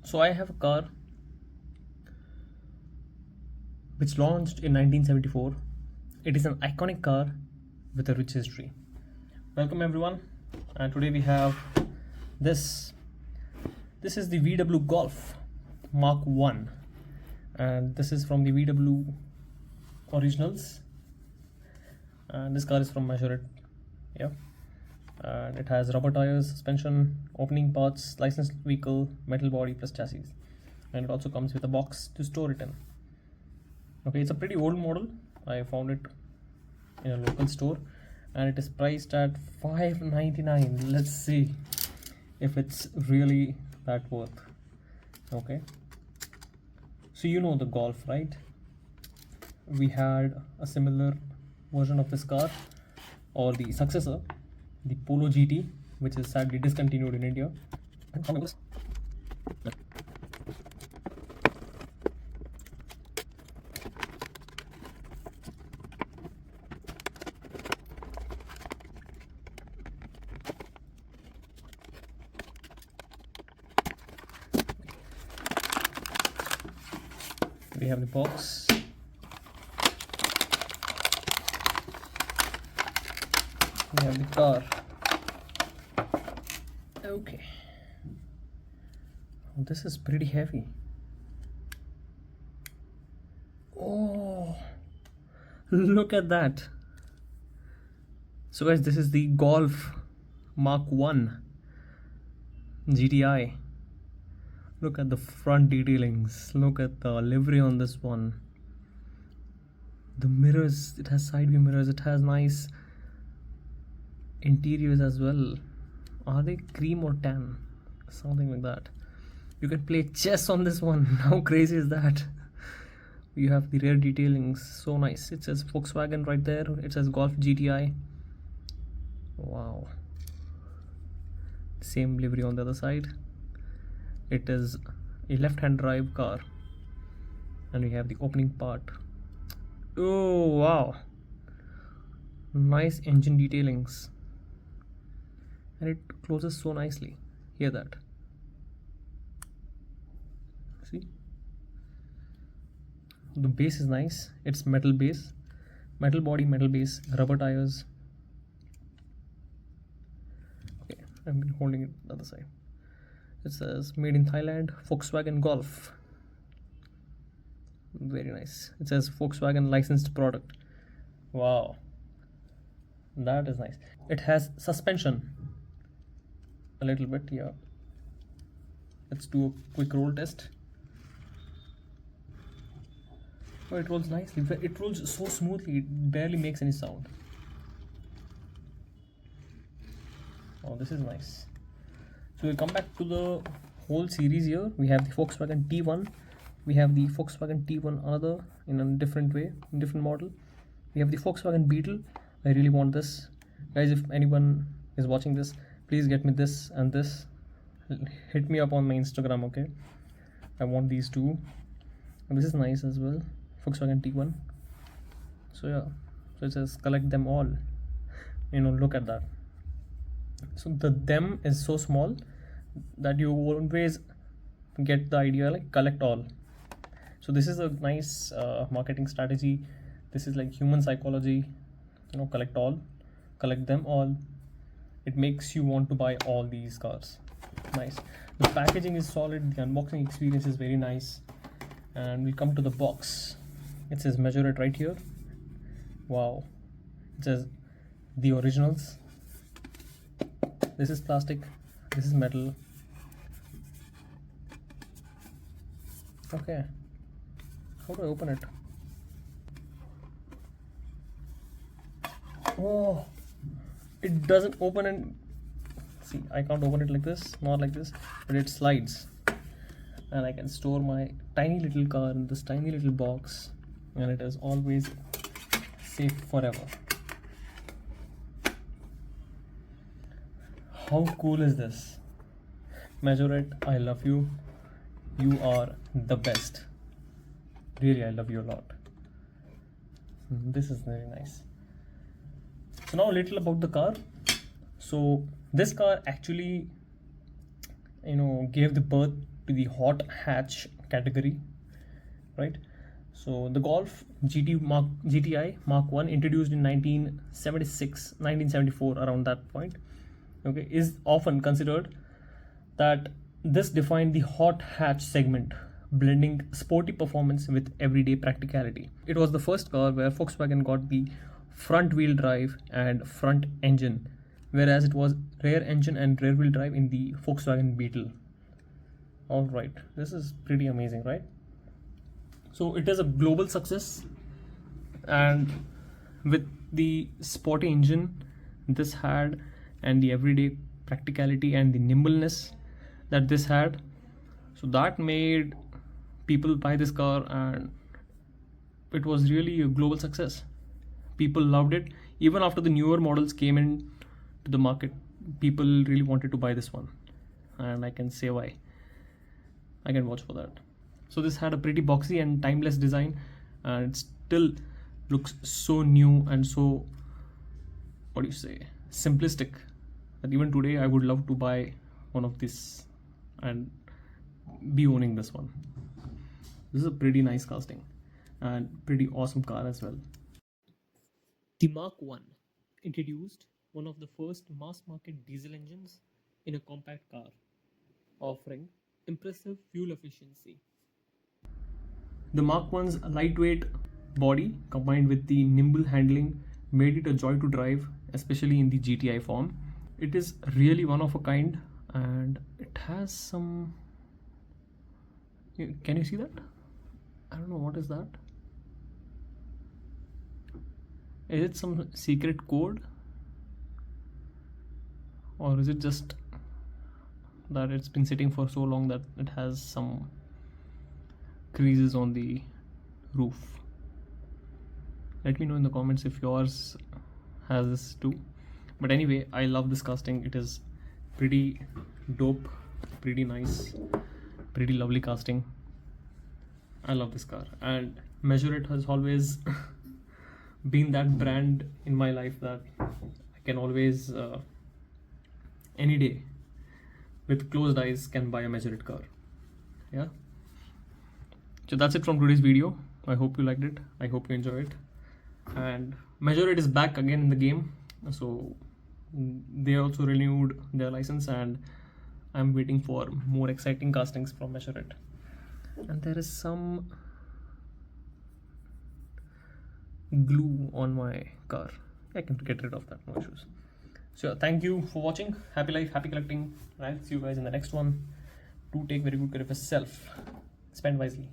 So I have a car which launched in 1974. It is an iconic car with a rich history. Welcome everyone, and today we have this. This is the VW Golf Mark 1, and this is from the VW originals, and this car is from Majorette. Yeah, and it has rubber tires, suspension, opening parts, licensed vehicle, metal body plus chassis, and it also comes with a box to store it in. Okay, it's a pretty old model. I found it in a local store and it is priced at $599. Let's see if it's really that worth. Okay, so you know the Golf, right? We had a similar version of this car, or the successor, the Polo GT, which is sadly discontinued in India. We have the box. We have the car. Okay. This is pretty heavy. Oh, look at that. So guys, this is the Golf Mark 1 GTI. Look at the front detailings. Look at the livery on this one. The mirrors, it has side view mirrors. It has nice interiors as well. Are they cream or tan? Something like that. You can play chess on this one. How crazy is that? You have the rear detailings. So nice. It says Volkswagen right there. It says Golf GTI. Wow. Same livery on the other side. It is a left-hand drive car, and we have the opening part. Oh wow, nice engine detailings, and it closes so nicely. Hear that? See, the base is nice. It's metal base, metal body, metal base, rubber tires. Okay, I've been holding it the other side. It says made in Thailand, Volkswagen Golf. Very nice. It says Volkswagen licensed product. Wow, that is nice. It has suspension a little bit here. Let's do a quick roll test. Oh, it rolls nicely. It rolls so smoothly, it barely makes any sound. Oh, this is nice. So we'll come back to the whole series here. We have the Volkswagen T1. We have the Volkswagen T1 another in a different way, in different model. We have the Volkswagen Beetle. I really want this. Guys, if anyone is watching this, please get me this and this. Hit me up on my Instagram, okay? I want these two. And this is nice as well. Volkswagen T1. So yeah, so it says collect them all. You know, look at that. So the them is so small that you always get the idea, like collect all. So this is a nice marketing strategy. This is like human psychology, you know, collect all, collect them all. It makes you want to buy all these cars. Nice. The packaging is solid. The unboxing experience is very nice. And we come to the box. It says Majorette right here. Wow. It says the originals. This is plastic, this is metal. Okay, how do I open it? Oh, it doesn't open, and see, I can't open it like this, not like this, but it slides, and I can store my tiny little car in this tiny little box, and it is always safe forever. How cool is this? Majorette, I love you. You are the best. Really, I love you a lot. This is very nice. So now a little about the car. So this car actually, you know, gave the birth to the hot hatch category, right? So the Golf GTI Mark 1, introduced in 1976, 1974, around that point, okay, is often considered that this defined the hot hatch segment, blending sporty performance with everyday practicality. It was the first car where Volkswagen got the front wheel drive and front engine, whereas it was rear engine and rear wheel drive in the Volkswagen Beetle. Alright, this is pretty amazing, right? So it is a global success, and with the sporty engine this had, and the everyday practicality and the nimbleness that this had, so that made people buy this car, and it was really a global success. People loved it. Even after the newer models came in to the market, people really wanted to buy this one, and I can say why. I can vouch for that. So this had a pretty boxy and timeless design, and it still looks so new and so, what do you say, simplistic, that even today I would love to buy one of this and be owning this one. This is a pretty nice casting and pretty awesome car as well. The Mark 1 introduced one of the first mass market diesel engines in a compact car, offering impressive fuel efficiency. The Mark 1's lightweight body combined with the nimble handling made it a joy to drive, especially in the GTI form. It is really one of a kind, and it has some... Can you see that? I don't know, what is that? Is it some secret code? Or is it just that it's been sitting for so long that it has some creases on the roof? Let me know in the comments if yours has this too. But anyway, I love this casting. It is pretty dope, pretty nice, pretty lovely casting. I love this car, and Majorette has always been that brand in my life that I can always any day with closed eyes can buy a Majorette car. Yeah, so that's it from today's video. I hope you liked it. I hope you enjoyed it. And Majorette is back again in the game, so they also renewed their license, and I'm waiting for more exciting castings from Majorette. And there is some glue on my car. I can get rid of that, no issues. So thank you for watching. Happy life, happy collecting. I'll see you guys in the next one. Do take very good care of yourself. Spend wisely.